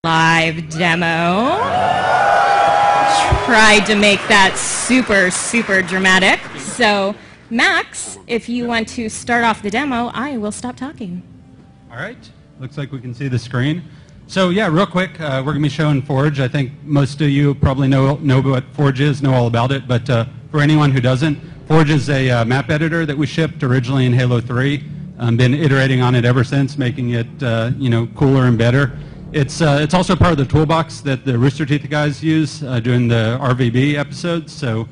Live demo. Tried to make that super dramatic. So, Max, if you want to start off the demo, I will stop talking. All right. Looks like we can see the screen. So yeah, real quick, we're going to be showing Forge. I think most of you probably know what Forge is, know all about it, but for anyone who doesn't, Forge is a map editor that we shipped originally in Halo 3. Been iterating on it ever since, making it cooler and better. It's also part of the toolbox that the Rooster Teeth guys use doing the RVB episodes. So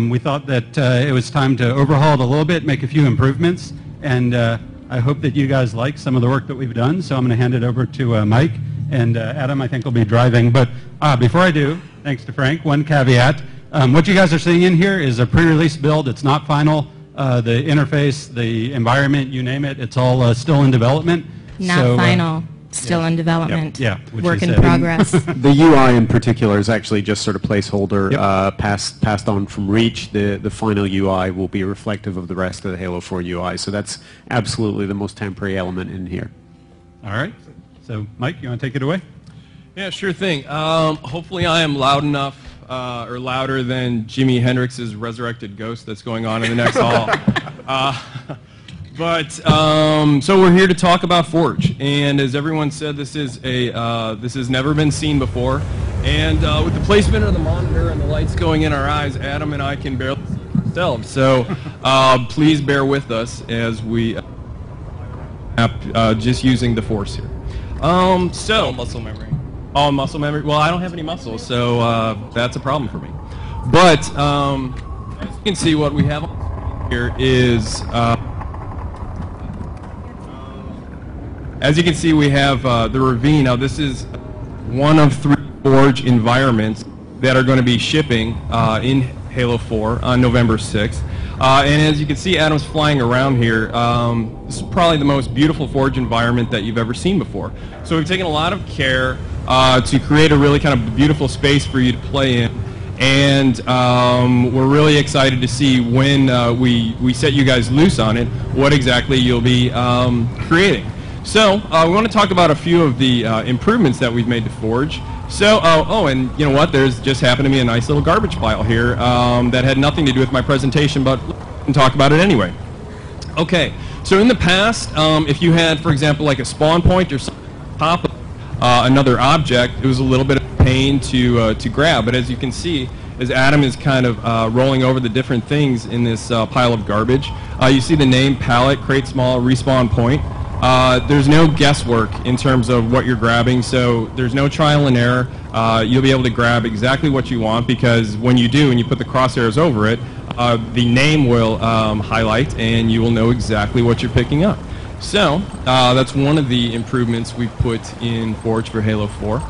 we thought that it was time to overhaul it a little bit, make a few improvements, and I hope that you guys like some of the work that we've done. So I'm going to hand it over to Mike, and Adam I think will be driving. But before I do, thanks to Frank, one caveat. What you guys are seeing in here is a pre-release build. It's not final. The interface, the environment, you name it, it's all still in development. Not final. Still in development. Yeah, work in progress. The UI in particular is actually just sort of placeholder, passed on from Reach. The final UI will be reflective of the rest of the Halo 4 UI. So that's absolutely the most temporary element in here. All right. So, Mike, you want to take it away? Yeah, sure thing. Hopefully I am loud enough, or louder than Jimi Hendrix's resurrected ghost that's going on in the next hall. So we're here to talk about Forge, and as everyone said, this is this has never been seen before. And with the placement of the monitor and the lights going in our eyes, Adam and I can barely see ourselves. So please bear with us as we just using the Force here. All muscle memory. All muscle memory. Well, I don't have any muscles, so that's a problem for me. But as you can see, what we have here is. As you can see, we have the Ravine. Now, this is one of 3 Forge environments that are going to be shipping in Halo 4 on November 6th. And as you can see, Adam's flying around here. This is probably the most beautiful Forge environment that you've ever seen before. So we've taken a lot of care to create a really kind of beautiful space for you to play in. And we're really excited to see when we set you guys loose on it, what exactly you'll be creating. So we want to talk about a few of the improvements that we've made to Forge. So, and you know what? There's just happened to be a nice little garbage pile here that had nothing to do with my presentation, but we can talk about it anyway. Okay, so in the past, if you had, for example, like a spawn point or something on top of another object, it was a little bit of a pain to grab. But as you can see, as Adam is kind of rolling over the different things in this pile of garbage, you see the name palette, create small, respawn point. There's no guesswork in terms of what you're grabbing, so there's no trial and error. You'll be able to grab exactly what you want, because when you do and you put the crosshairs over it, the name will highlight and you will know exactly what you're picking up. So that's one of the improvements we've put in Forge for Halo 4.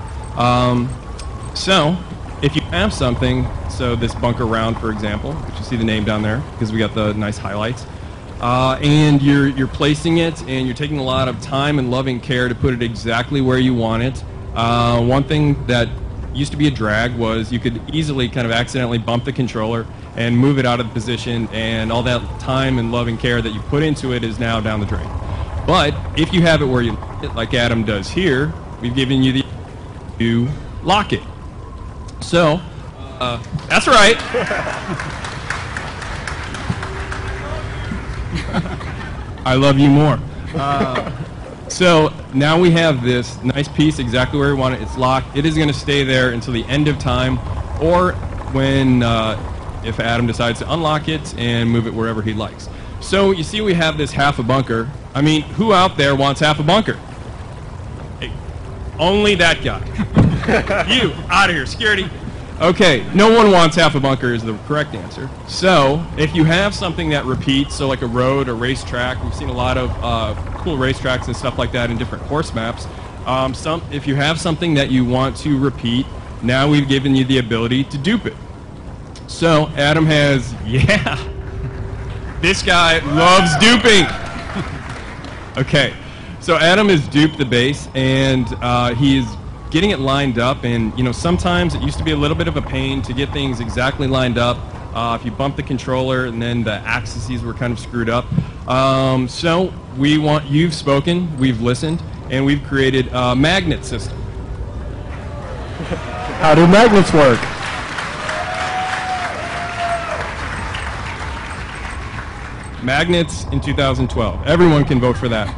So if you have something, so this bunker round, for example, which you see the name down there because we got the nice highlights, and you're placing it, and you're taking a lot of time and loving care to put it exactly where you want it. One thing that used to be a drag was you could easily kind of accidentally bump the controller and move it out of the position, and all that time and loving care that you put into it is now down the drain. But if you have it where you like it, like Adam does here, we've given you the to lock it. So, that's right. I love you more. So now we have this nice piece exactly where we want it. It's locked. It is going to stay there until the end of time, or when if Adam decides to unlock it and move it wherever he likes. So you see we have this half a bunker. I mean, who out there wants half a bunker? Hey, only that guy. You, out of here, security. Okay, no one wants half a bunker is the correct answer. So, if you have something that repeats, so like a road or racetrack, we've seen a lot of cool racetracks and stuff like that in different course maps. If you have something that you want to repeat, now we've given you the ability to dupe it. So, Adam has, this guy loves duping. Okay, so Adam has duped the base, and he is getting it lined up, and sometimes it used to be a little bit of a pain to get things exactly lined up. If you bump the controller and then the axes were kind of screwed up. So you've spoken, we've listened, and we've created a magnet system. How do magnets work? Magnets in 2012. Everyone can vote for that.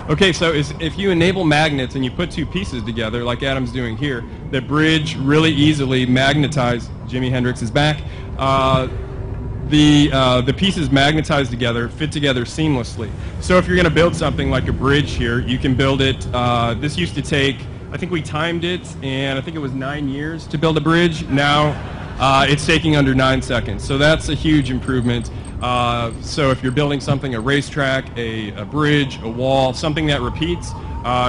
Okay, so if you enable magnets and you put two pieces together, like Adam's doing here, that bridge really easily magnetize. Jimi Hendrix is back. The pieces magnetize together, fit together seamlessly. So if you're going to build something like a bridge here, you can build it. This used to take, I think we timed it, and I think it was 9 years to build a bridge. Now it's taking under 9 seconds. So that's a huge improvement. So if you're building something, a racetrack, a bridge, a wall, something that repeats,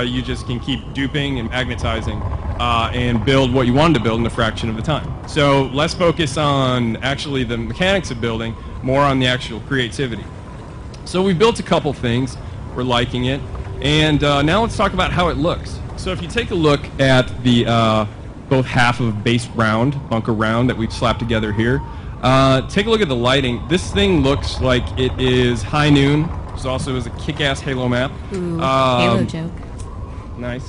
you just can keep duping and magnetizing and build what you wanted to build in a fraction of the time. So less focus on actually the mechanics of building, more on the actual creativity. So we built a couple things. We're liking it. And now let's talk about how it looks. So if you take a look at the both half of base round, bunker round that we've slapped together here, take a look at the lighting. This thing looks like it is high noon. This also is a kick-ass Halo map. Ooh, Halo joke. Nice.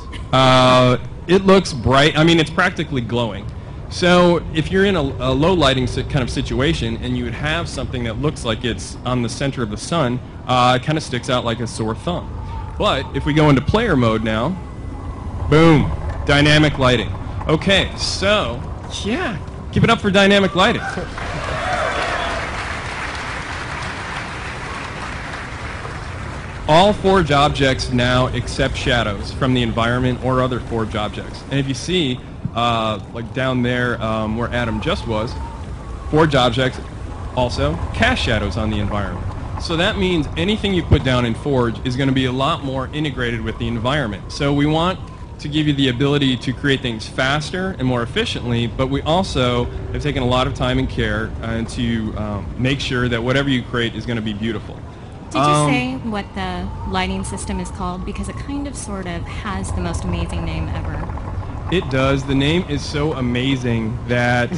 It looks bright. I mean, it's practically glowing. So if you're in a low lighting kind of situation and you would have something that looks like it's on the center of the sun, it kind of sticks out like a sore thumb. But if we go into player mode now, boom, dynamic lighting. Okay, so, yeah, give it up for dynamic lighting. All Forge objects now accept shadows from the environment or other Forge objects. And if you see, like down there where Adam just was, Forge objects also cast shadows on the environment. So that means anything you put down in Forge is going to be a lot more integrated with the environment. So we want to give you the ability to create things faster and more efficiently, but we also have taken a lot of time and care to make sure that whatever you create is going to be beautiful. Did you say what the lighting system is called? Because it kind of sort of has the most amazing name ever. It does. The name is so amazing that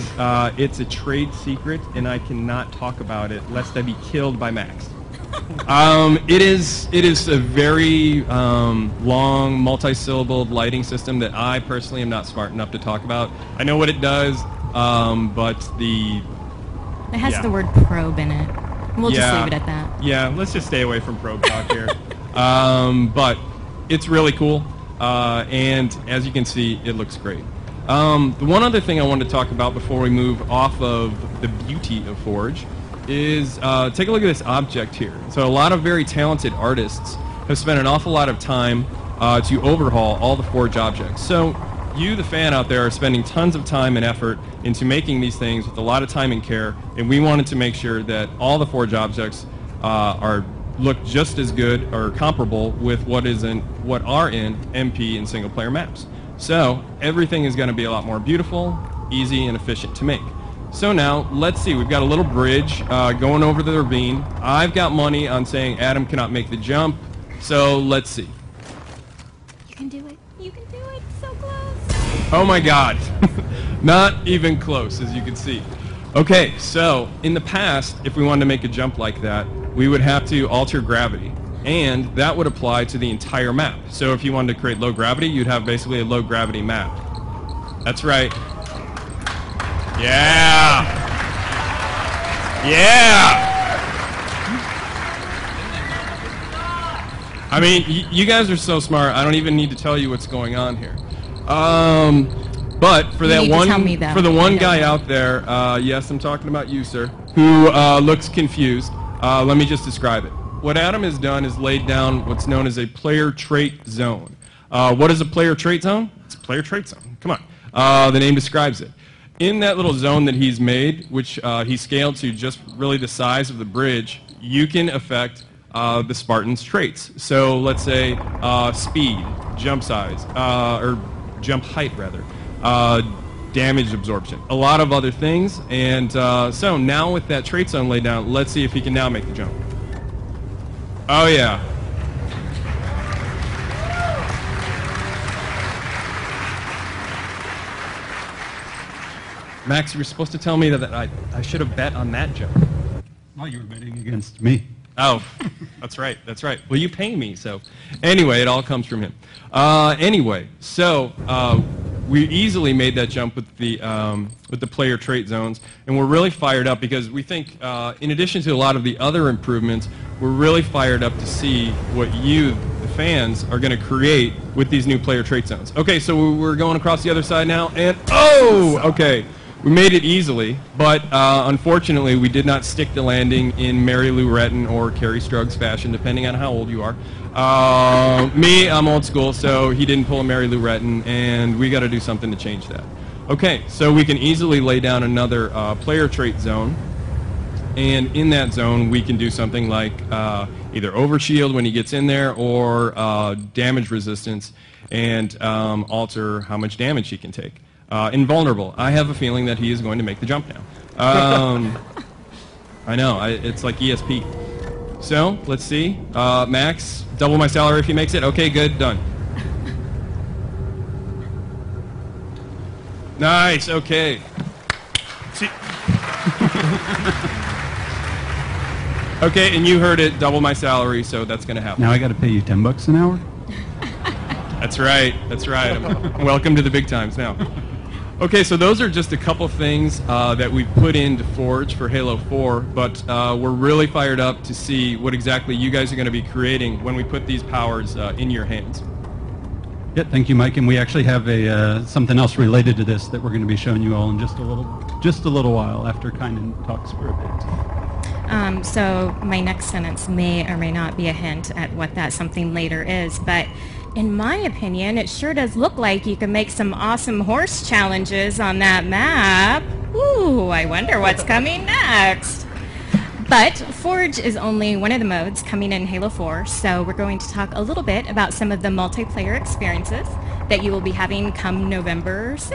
it's a trade secret, and I cannot talk about it lest I be killed by Max. It is a very long, multi-syllabled lighting system that I personally am not smart enough to talk about. I know what it does, but the... It has the word probe in it. We'll just leave it at that. Yeah, let's just stay away from probe talk here. But it's really cool, and as you can see, it looks great. The one other thing I wanted to talk about before we move off of the beauty of Forge is take a look at this object here. So a lot of very talented artists have spent an awful lot of time to overhaul all the Forge objects. So you, the fan out there, are spending tons of time and effort into making these things with a lot of time and care, and we wanted to make sure that all the Forge objects look just as good or comparable with what are in MP and single player maps. So everything is going to be a lot more beautiful, easy, and efficient to make. So now, let's see, we've got a little bridge going over the ravine. I've got money on saying Adam cannot make the jump, so let's see. You can do it. You can do it. So close. Oh my god. Not even close, as you can see. Okay, so in the past, if we wanted to make a jump like that, we would have to alter gravity, and that would apply to the entire map. So if you wanted to create low gravity, you'd have basically a low gravity map. That's right. Yeah! Yeah! I mean, you guys are so smart, I don't even need to tell you what's going on here. But for that one guy out there, yes, I'm talking about you, sir, who looks confused, let me just describe it. What Adam has done is laid down what's known as a player trait zone. What is a player trait zone? It's a player trait zone. Come on. The name describes it. In that little zone that he's made, which he scaled to just really the size of the bridge, you can affect the Spartan's traits. So let's say speed, jump size, or jump height rather, damage absorption, a lot of other things. And so now with that trait zone laid down, let's see if he can now make the jump. Oh yeah. Max, you were supposed to tell me that I should have bet on that jump. Well, you were betting against me. Oh, that's right, that's right. Well, you pay me, so. Anyway, it all comes from him. Anyway, so we easily made that jump with the player trait zones, and we're really fired up because we think, in addition to a lot of the other improvements, we're really fired up to see what you, the fans, are going to create with these new player trait zones. Okay, so we're going across the other side now, and oh, okay. We made it easily, but unfortunately we did not stick the landing in Mary Lou Retton or Carrie Strug's fashion, depending on how old you are. Me, I'm old school, so he didn't pull a Mary Lou Retton, and we got to do something to change that. Okay, so we can easily lay down another player trait zone, and in that zone we can do something like either overshield when he gets in there or damage resistance, and alter how much damage he can take. Invulnerable. I have a feeling that he is going to make the jump now. I know, it's like ESP. So, let's see. Max, double my salary if he makes it. Okay, good, done. Nice, okay. Okay, and you heard it, double my salary, so that's going to happen. Now I got to pay you $10 an hour? That's right, that's right. Welcome to the big times now. Okay, so those are just a couple things that we've put into Forge for Halo 4, but we're really fired up to see what exactly you guys are going to be creating when we put these powers in your hands. Yeah, thank you, Mike. And we actually have something else related to this that we're going to be showing you all in just a little while after Kynan talks for a bit. So my next sentence may or may not be a hint at what that something later is, but in my opinion, it sure does look like you can make some awesome horse challenges on that map. Ooh, I wonder what's coming next. But Forge is only one of the modes coming in Halo 4, so we're going to talk a little bit about some of the multiplayer experiences that you will be having come November 6th.